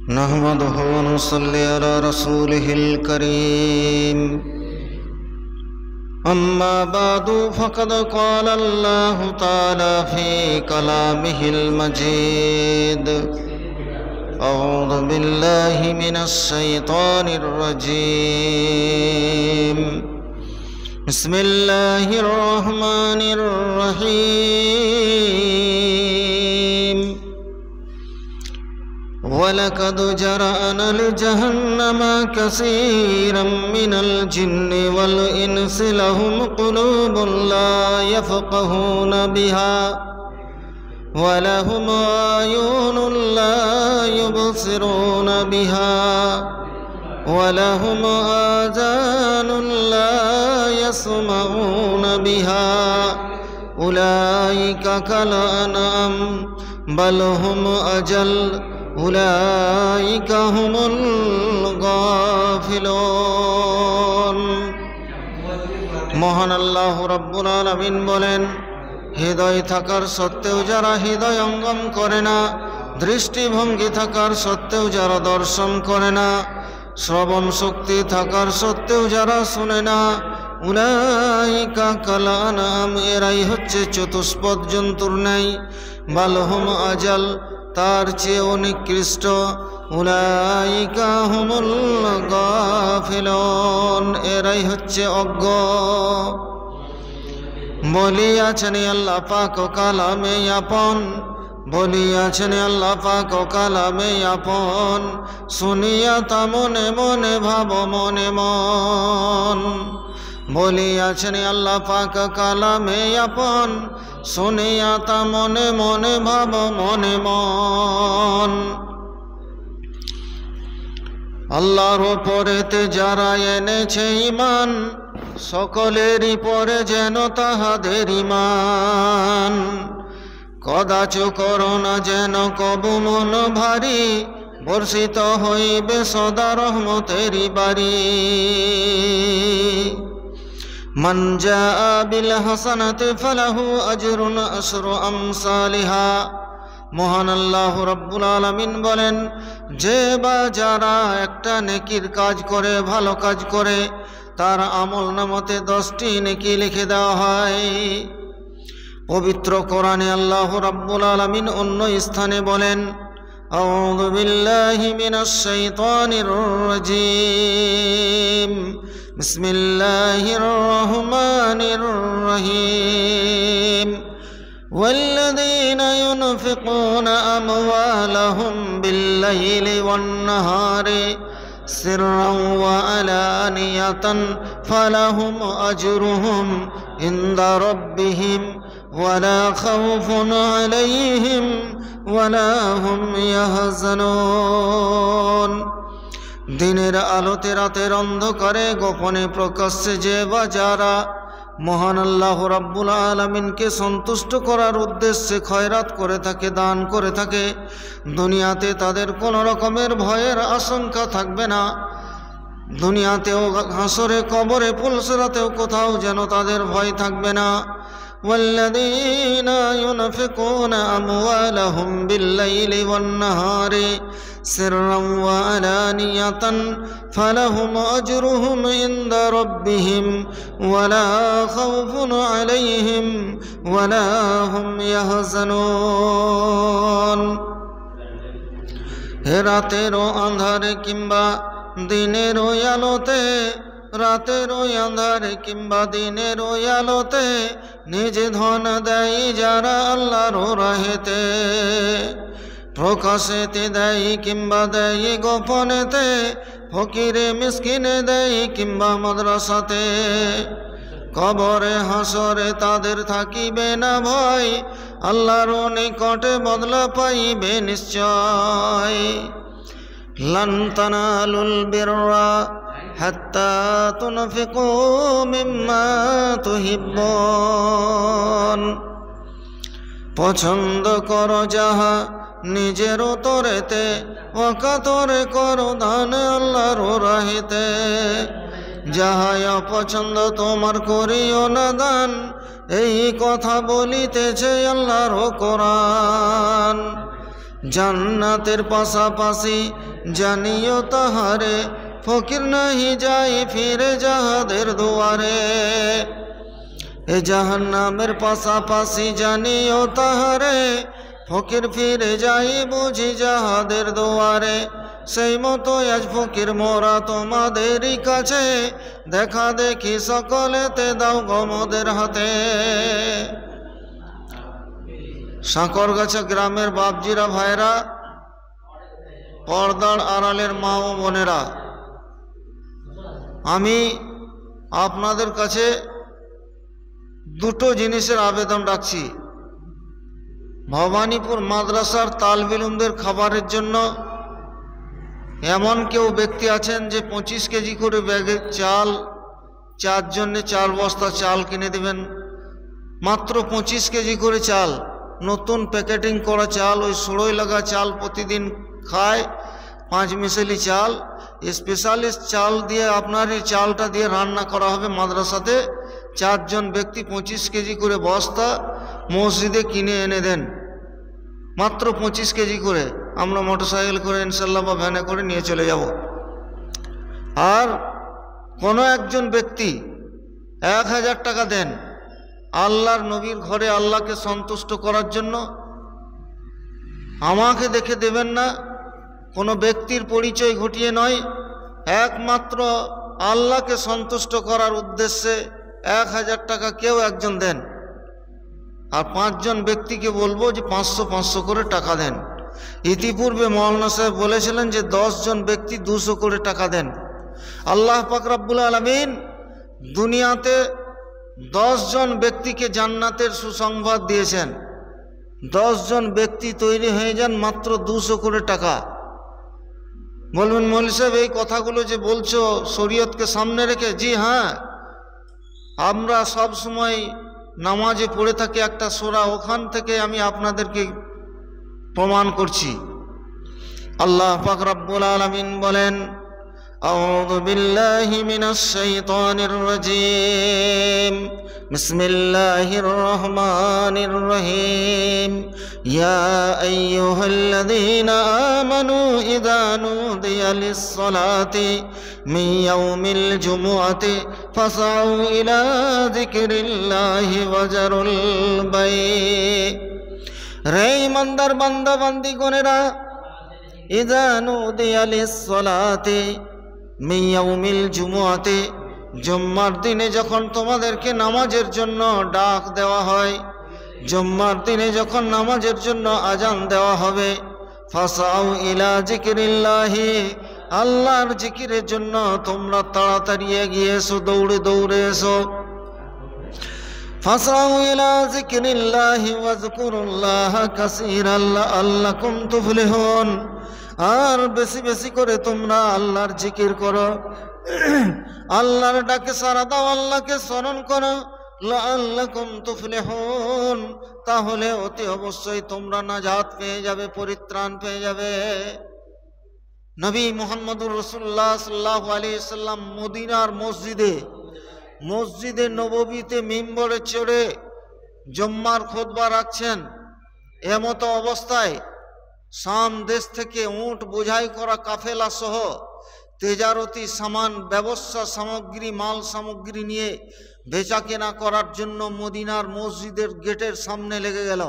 نحمده ونصلي على رسوله الكريم أما بعد فقد قال الله تعالى في كلامه المجيد أعوذ بالله من الشيطان الرجيم بسم الله الرحمن الرحيم ولقد جرأنا لجهنم كثيرا من الجن والإنس لهم قلوب لا يفقهون بها ولهم أعين لا يبصرون بها ولهم آذان لا يسمعون بها أولئك كالأنعام بل هم أجل أولئك هم الغافلون মহান আল্লাহ রাব্বুল আলামিন বলেন, হৃদয় থাকার সত্ত্বেও যারা হৃদয়ঙ্গম করে না, দৃষ্টিভঙ্গি থাকার সত্ত্বেও যারা দর্শন করে না, শ্রবণ শক্তি থাকার সত্ত্বেও যারা শুনে না, উলাইকা কাল আনআম, এরাই হচ্ছে চতুষ্পদ জন্তুর ন্যায়, বাল হুম আজাল, তার চেয়েও নিকৃষ্ট, উলাইকা হুমুল গাফিলুন, এরাই হচ্ছে অজ্ঞ। বলিয়াছেন আল্লাহ পাক কালামে আপন, বলিয়াছেন আল্লাহ পাক কালামে আপন, শুনিয়া তা মনে মনে ভাব মনে মন। বলিয়াছেন আল্লাহ পাক কালামে আপন, শুনিয়া তা মনে মনে ভাব মনে মন। আল্লাহর উপরেতে যারা এনেছে ঈমান, সকলেরই পরে যেন তাহাদের ঈমান। কদাচ করো না যেন কবু মন ভারী, বর্ষিত হইবে সদা রহমতেরই বাড়ি। মান জাআ বিল হাসানাতি ফালাহু আজরুন আশরু আমসালিহা। মহান আল্লাহ রাব্বুল আলামিন বলেন, যে বা যারা একটা নেকির কাজ করে, ভালো কাজ করে, তার আমল নামাতে 10টি নেকি লিখে দেওয়া হয়। পবিত্র কোরআনে আল্লাহ রাব্বুল আলামিন অন্য স্থানে বলেন, আউযু বিল্লাহি মিনাশ শাইতানির রাজীম, বিসমিল্লাহির রহমানির রহিম। والذين ينفقون أموالهم بالليل والنهار سرا وعلانية فلهم أجرهم عند ربهم ولا خوف عليهم ولا هم يحزنون। দিনের আলোতে রাতের অন্ধকারে গোপনে প্রকাশ্যে যে বা যারা মহান আল্লাহ রাব্বুল আলামিনকে সন্তুষ্ট করার উদ্দেশ্যে খয়রাত করে থাকে, দান করে থাকে, দুনিয়াতে তাদের কোনো রকমের ভয়ের আশঙ্কা থাকবে না। দুনিয়াতেও, হাসরে, কবরে, পুলসিরাতেও কোথাও যেন তাদের ভয় থাকবে না। والذين ينفقون أموالهم بالليل والنهار سرا وعلانية فلهم أجرهم عند ربهم ولا خوف عليهم ولا هم يحزنون। রাতেরও আঁধারে কিংবা দিনেরও আলোতে, রাতেরও আঁধারে কিংবা দিনেরও আলোতে নিজে ধন দেয় যারা আল্লাহর রাহেতে, প্রকাশেতে দেয় কিংবা দেয় গোপনেতে, ফকিরে মিসকিনে দেয় কিংবা মাদ্রাসাতে। কবরে হাসরে তাদের থাকিবে না ভয়, আল্লাহর নিকটে বদলা পাইবে নিশ্চয়। লান তানালুল বিররা হাত্তা তুনফিকু মিম্মা তুহিব্বুন। পছন্দ করো যাহা নিজের তরেতে, অকাতরে করো দান আল্লাহর রাহেতে। যাহা অপছন্দ তোমার করিও না দান, এই কথা বলিতেছে আল্লাহর কোরআন। জান্নাতের পাশাপাশি জানিও তাহারে ফকির নাহি যাই ফিরে যাহাদের দুয়ারে এ জাহান্নামের পাশাপাশি জানিও তাহারে ফকির ফিরে যাই বুঝি যাহাদের দুয়ারে সেই মতো আজ ফকির মোরা তোমাদেরই কাছে দেখা দেখি সকলেতে দাও গমদের হাতে সাঁকরগাছা গ্রামের বাপজিরা ভাইরা, পর্দার আড়ালের মা ও বোনেরা, আমি আপনাদের কাছে দুটো জিনিসের আবেদন রাখছি। ভবানীপুর মাদ্রাসার তালবিলুমদের খাবারের জন্য এমন কেউ ব্যক্তি আছেন যে 25 কেজি করে ব্যাগে চাল, 4 জন্য 4 বস্তা চাল কিনে দেবেন। মাত্র 25 কেজি করে চাল, নতুন প্যাকেটিং করা চাল, ওই সড়ই লাগা চাল প্রতিদিন খায়। 5 মিশালি চাল, স্পেশালিস্ট চাল দিয়ে আপনার এই চালটা দিয়ে রান্না করা হবে মাদ্রাসাতে। 4 জন ব্যক্তি 25 কেজি করে বস্তা মসজিদে কিনে এনে দেন, মাত্র 25 কেজি করে। আমরা মোটরসাইকেল করে ইনশাল্লাহ বা ভ্যানে করে নিয়ে চলে যাব। আর কোনো একজন ব্যক্তি 1000 টাকা দেন আল্লাহর নবীর ঘরে আল্লাহকে সন্তুষ্ট করার জন্য। আমাকে দেখে দেবেন না, কোনো ব্যক্তির পরিচয় ঘটিয়ে নয়, একমাত্র আল্লাহকে সন্তুষ্ট করার উদ্দেশ্যে 1000 টাকা কেউ একজন দেন। আর 5 জন ব্যক্তিকে বলবো যে 500-500 করে টাকা দেন। ইতিপূর্বে মৌলানা সাহেব বলেছিলেন যে 10 জন ব্যক্তি 200 করে টাকা দেন। আল্লাহ পাক রব্বুল আলামিন দুনিয়াতে 10 জন ব্যক্তিকে জান্নাতের সুসংবাদ দিয়েছেন। 10 জন ব্যক্তি তৈরি হয়ে যান মাত্র 200 করে টাকা। বলবেন মৌলভী সাহেব এই কথাগুলো যে বলছো শরীয়তকে সামনে রেখে? জি হ্যাঁ, আমরা সব সময় নামাজে পড়ে থাকি একটা সূরা, ওখান থেকে আমি আপনাদেরকে প্রমাণ করছি। আল্লাহ পাক রব্বুল আলামিন বলেন, আউযু বিল্লাহি মিনাশ শাইতানির রাজীম, বিসমিল্লাহির রহমানির রহিম, ইয়া আইয়ুহাল্লাযীনা আমানু ইযা নুদিয়া লিস-সালাতি মিন ইয়াউমিল জুমুআতি ফাসআউ ইলা যিকরিল্লাহি ওয়া যারুল বাই। রে ইমানদার বান্দা বান্দিগণেরা, ইযা নুদিয়া লিস-সালাতি মিন ইয়াউমিল জুমুআতি, জুম্মার দিনে যখন তোমাদেরকে নামাজের জন্য ডাক দেওয়া হয়, জুম্মার দিনে যখন নামাজের জন্য আজান দেওয়া হবে, ফাসাউ ইলা যিকরিল্লাহি, আল্লাহর জিকিরের জন্য তোমরা তাড়াতাড়ি এগিয়ে এসো, দৌড়ে দৌড়ে এসো। ফাসাউ ইলা যিকরিল্লাহি ওয়াজকুরুল্লাহা কাসীরান লাআল্লাকুম তুফলিহুন, আর বেশি বেশি করে তোমরা আল্লাহর জিকির করো, আল্লাহর ডাকে সাড়া দাও, আল্লাহকে স্মরণ করো। লাআল্লাকুম তুফলিহুন, তাহলে অতি অবশ্যই তোমরা নাজাত পেয়ে যাবে, পরিত্রাণ পেয়ে যাবে। নবী মুহাম্মদুর রাসূলুল্লাহ সাল্লাল্লাহু আলাইহি সাল্লাম মদিনার মসজিদে নববীতে মিম্বরে চড়ে জুম্মার খুতবা রাখছেন। এমতো অবস্থায় শাম দেশ থেকে উট বোঝাই করা কাফেলা সহ তেজারতি সামান, ব্যবসা সামগ্রী, মাল সামগ্রী নিয়ে বেচা কেনা করার জন্য মদিনার মসজিদের গেটের সামনে লেগে গেল।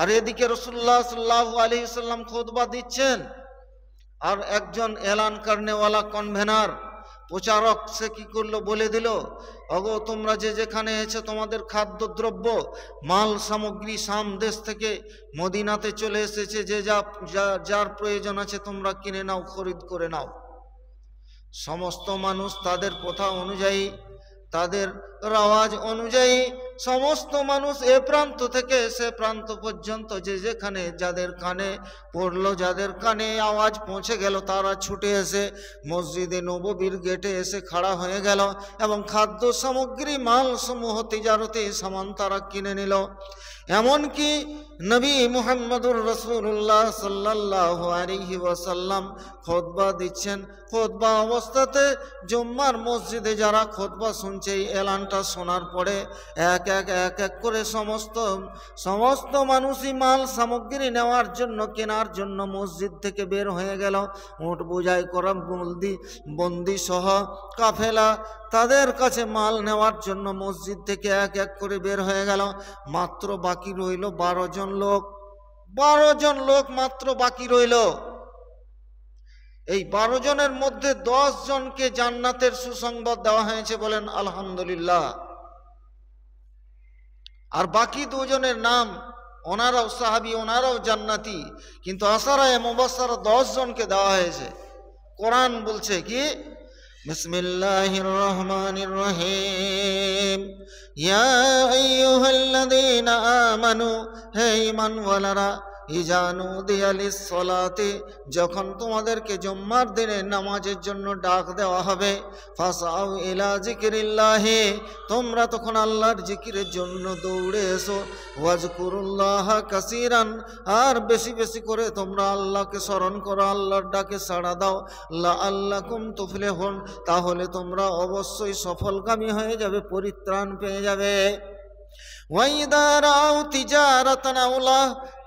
আর এদিকে রাসূলুল্লাহ সাল্লাল্লাহু আলাইহি সাল্লাম খুতবা দিচ্ছেন, আর একজন এলান করনেওয়ালা কনভেনার প্রচারক সে কি করলো, বলে দিল, অগো তোমরা যে যেখানে এসে তোমাদের খাদ্যদ্রব্য মাল সামগ্রী শাম দেশ থেকে মদিনাতে চলে এসেছে, যে যার প্রয়োজন আছে তোমরা কিনে নাও, খরিদ করে নাও। সমস্ত মানুষ তাদের কথা অনুযায়ী, তাদের রাওয়াজ অনুযায়ী সমস্ত মানুষ এ প্রান্ত থেকে সে প্রান্ত পর্যন্ত যে যেখানে যাদের কানে পড়লো, যাদের কানে আওয়াজ পৌঁছে গেল, তারা ছুটে এসে মসজিদে নববীর গেটে এসে খাড়া হয়ে গেল এবং খাদ্য সামগ্রী মাল সমূহ তিজারতি সামান তারা কিনে নিল। এমনকি নবী মুহাম্মদুর রাসূলুল্লাহ সাল্লাল্লাহু আলাইহি ওয়াসাল্লাম খুতবা দিচ্ছেন, খুতবা অবস্থাতে জুম্মার মসজিদে যারা খুতবা শুনছে, এই এলানটা শোনার পরে এক এক করে সমস্ত মানুষই মাল সামগ্রী নেওয়ার জন্য, কেনার জন্য মসজিদ থেকে বের হয়ে গেল। উট বোঝাই করা বন্দি সহ কাফেলা তাদের কাছে মাল নেওয়ার জন্য মসজিদ থেকে এক করে বের হয়ে গেল। মাত্র বাকি রইল 12 জন লোক। 12 জন লোক মাত্র বাকি রইল। এই 12 জনের মধ্যে 10 জনকে জান্নাতের সুসংবাদ দেওয়া হয়েছে, বলেন আলহামদুলিল্লাহ। আর বাকি 2 জনের নাম, ওনারাও সাহাবী, ওনারাও জান্নাতি, কিন্তু আশারায়ে মুবাশশারা 10 জনকে দেওয়া হয়েছে। কোরআন বলছে কি, বিসমিল্লাহির রহমানির রহিম, ইয়া আইয়ুহাল্লাযীনা আমানু, হে ঈমানওয়ালারা, ইযা নুদিয়া লিস-সালাতি, যখন তোমাদেরকে জুম্মার দিনে নামাজের জন্য ডাক দেওয়া হবে, ফাসাউ ইলা যিকরিল্লাহি, তোমরা তখন আল্লাহর জিকিরের জন্য দৌড়ে এসো, ওয়াজকুরুল্লাহা কাসীরান, আর বেশি বেশি করে তোমরা আল্লাহকে স্মরণ করো, আল্লাহর ডাকে সাড়া দাও, লাআল্লাকুম তুফলিহুন, তাহলে তোমরা অবশ্যই সফলকামী হয়ে যাবে, পরিত্রাণ পেয়ে যাবে। ওয়াইদা রাউ তিজারাতান আওলা,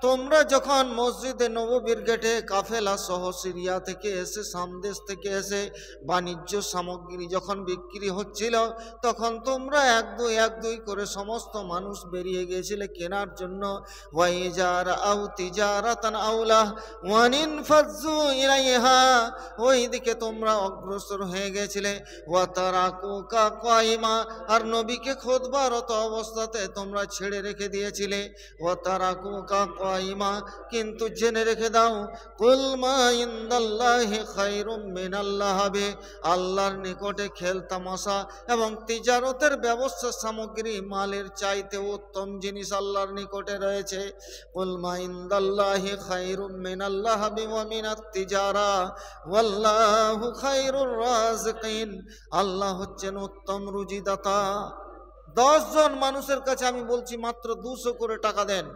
তোমরা যখন মসজিদে নববীর গেটে কাফেলা সহ সিরিয়া থেকে এসে, সামদেশ থেকে এসে বাণিজ্য সামগ্রী যখন বিক্রি হচ্ছিল, তখন তোমরা এক দুই করে সমস্ত মানুষ বেরিয়ে গিয়েছিলে কেনার জন্য। ওয়াইজা রাউ তিজারাতান আওলা ওয়ানিনফাযু ইলাইহা, ওই দিকে তোমরা অগ্রসর হয়ে গিয়েছিলে। ওয়া তারাকুকা কায়মা, আর নবীকে খুতবারত অবস্থাতে তোমরা ছেড়ে রেখে দিয়েছিলে। ওয়া তারাকুকা কায়মা, কিন্তু জেনে রেখে দাও, কুল মা ইনদাল্লাহি খায়রুম মিনাল লাহাবি, আল্লাহর নিকটে খেল তামাশা এবং তিজারতের ব্যবসা সামগ্রী মালের চাইতে উত্তম জিনিস আল্লাহর নিকটে রয়েছে। কুল মা ইনদাল্লাহি খায়রুম মিনাল লাহাবি ওয়া মিনাত তিজারা ওয়াল্লাহু খায়রুর রাযিকিন, আল্লাহ হচ্ছেন উত্তম রুজিদাতা। 10 জন মানুষের কাছে আমি বলছি মাত্র 200 করে টাকা দেন,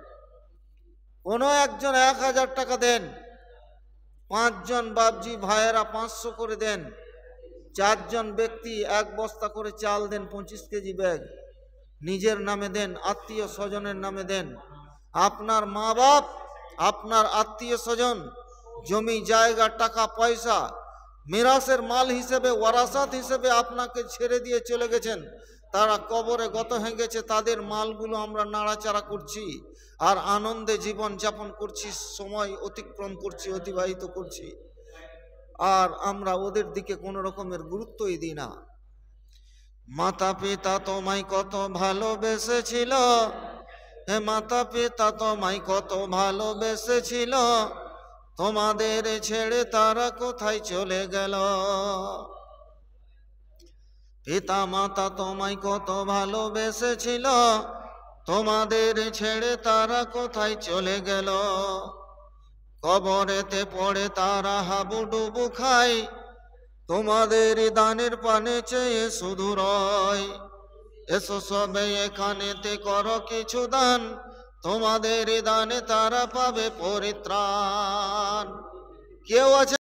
কোনো একজন 1000 টাকা দেন, 5 জন বাপজি ভাইয়েরা 500 করে দেন, 4 জন ব্যক্তি 1 বস্তা করে চাল দেন, 25 কেজি ব্যাগ, নিজের নামে দেন, আত্মীয় স্বজনের নামে দেন। আপনার মা বাপ, আপনার আত্মীয় স্বজন জমি জায়গা টাকা পয়সা মিরাসের মাল হিসেবে, ওয়ারাসাত হিসেবে আপনাকে ছেড়ে দিয়ে চলে গেছেন, তারা কবরে গত হয়ে গেছে, তাদের মালগুলো আমরা নাড়াচাড়া করছি আর আনন্দে জীবন যাপন করছি, সময় অতিক্রম করছি, অতিবাহিত করছি, আর আমরা ওদের দিকে কোনো রকমের গুরুত্বই দিই না। মাতা পিতা তোমায় কত ভালোবেসেছিল, হে মাতা পিতা তোমায় কত ভালোবেসেছিল, তোমাদের ছেড়ে তারা কোথায় চলে গেল। পিতা মাতা তোমায় কত ভালোবেসেছিল, তোমাদের ছেড়ে তারা কোথায় চলে গেল। কবরেতে পড়ে তারা হাবুডুবু খায়, তোমাদের দানের পানে চেয়ে শুধু রয়। এসো সবে এখানেতে করো কিছু দান, তোমাদের দানে তারা পাবে পরিত্রাণ। কেউ আছে